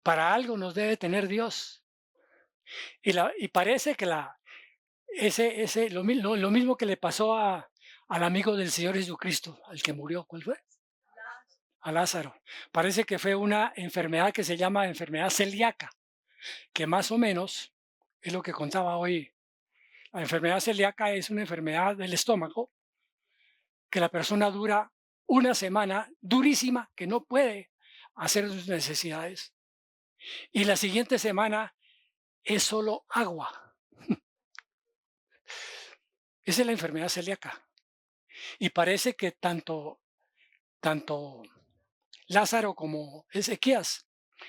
para algo nos debe tener Dios. Y parece que lo mismo que le pasó al amigo del Señor Jesucristo, al que murió, ¿cuál fue? A Lázaro. Parece que fue una enfermedad que se llama enfermedad celíaca, que más o menos es lo que contaba hoy. La enfermedad celíaca es una enfermedad del estómago que la persona dura una semana durísima, que no puede hacer sus necesidades. Y la siguiente semana es solo agua. Esa es la enfermedad celíaca. Y parece que tanto Lázaro como Ezequías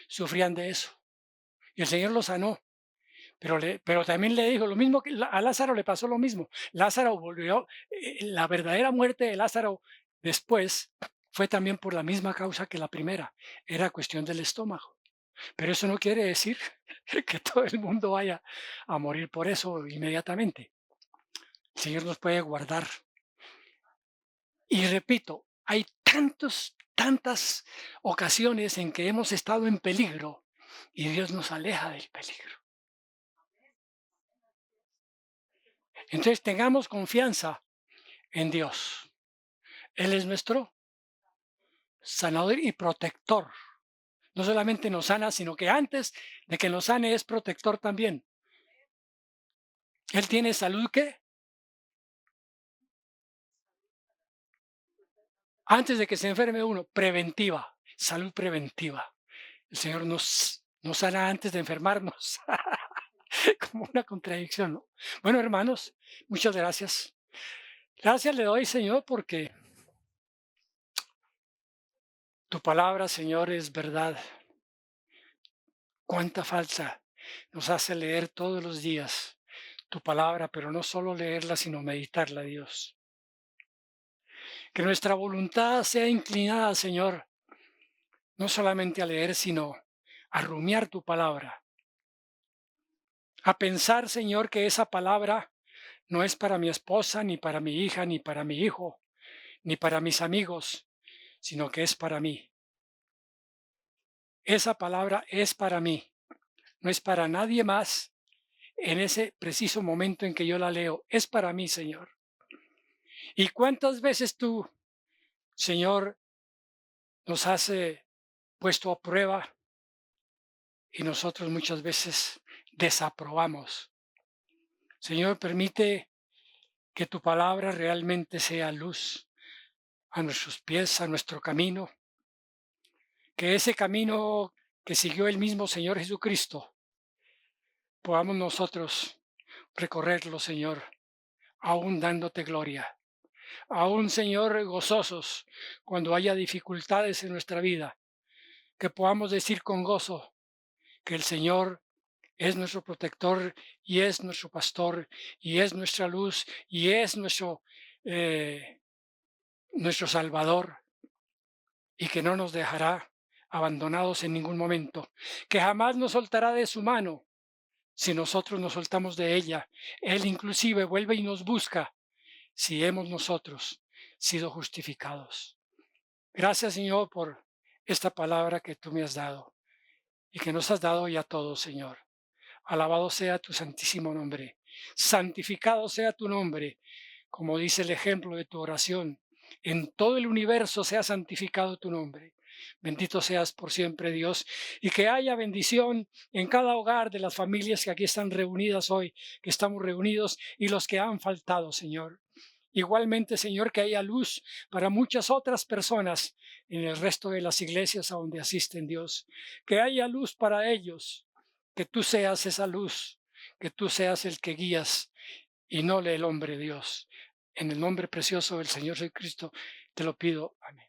sufrían de eso. Y el Señor lo sanó. Pero también le dijo lo mismo que a Lázaro le pasó lo mismo. Lázaro volvió, la verdadera muerte de Lázaro después fue también por la misma causa que la primera. Era cuestión del estómago. Pero eso no quiere decir que todo el mundo vaya a morir por eso inmediatamente. El Señor nos puede guardar. Y repito, hay tantas ocasiones en que hemos estado en peligro y Dios nos aleja del peligro. Entonces tengamos confianza en Dios. Él es nuestro sanador y protector. No solamente nos sana, sino que antes de que nos sane es protector también. Él tiene salud que antes de que se enferme uno, preventiva, salud preventiva. El Señor nos sana antes de enfermarnos. como una contradicción, ¿no? Bueno, hermanos, muchas gracias. Gracias le doy, Señor, porque tu palabra, Señor, es verdad. Cuánta falta nos hace leer todos los días tu palabra, pero no solo leerla, sino meditarla, Dios. Que nuestra voluntad sea inclinada, Señor, no solamente a leer, sino a rumiar tu palabra, a pensar, Señor, que esa palabra no es para mi esposa, ni para mi hija, ni para mi hijo, ni para mis amigos, sino que es para mí. Esa palabra es para mí, no es para nadie más en ese preciso momento en que yo la leo, es para mí, Señor. ¿Y cuántas veces tú, Señor, nos has puesto a prueba y nosotros muchas veces desaprobamos? Señor, permite que tu palabra realmente sea luz a nuestros pies, a nuestro camino, que ese camino que siguió el mismo Señor Jesucristo, podamos nosotros recorrerlo, Señor, aún dándote gloria, aún, Señor, gozosos cuando haya dificultades en nuestra vida, que podamos decir con gozo que el Señor es nuestro protector y es nuestro pastor y es nuestra luz y es nuestro Salvador, y que no nos dejará abandonados en ningún momento, que jamás nos soltará de su mano si nosotros nos soltamos de ella. Él inclusive vuelve y nos busca si hemos nosotros sido justificados. Gracias, Señor, por esta palabra que tú me has dado y que nos has dado ya todo, Señor. Alabado sea tu santísimo nombre. Santificado sea tu nombre, como dice el ejemplo de tu oración. En todo el universo sea santificado tu nombre. Bendito seas por siempre, Dios, y que haya bendición en cada hogar de las familias que aquí están reunidas hoy, que estamos reunidos, y los que han faltado, Señor. Igualmente, Señor, que haya luz para muchas otras personas en el resto de las iglesias a donde asisten, Dios. Que haya luz para ellos, que tú seas esa luz, que tú seas el que guías y no el hombre, Dios. En el nombre precioso del Señor Jesucristo te lo pido. Amén.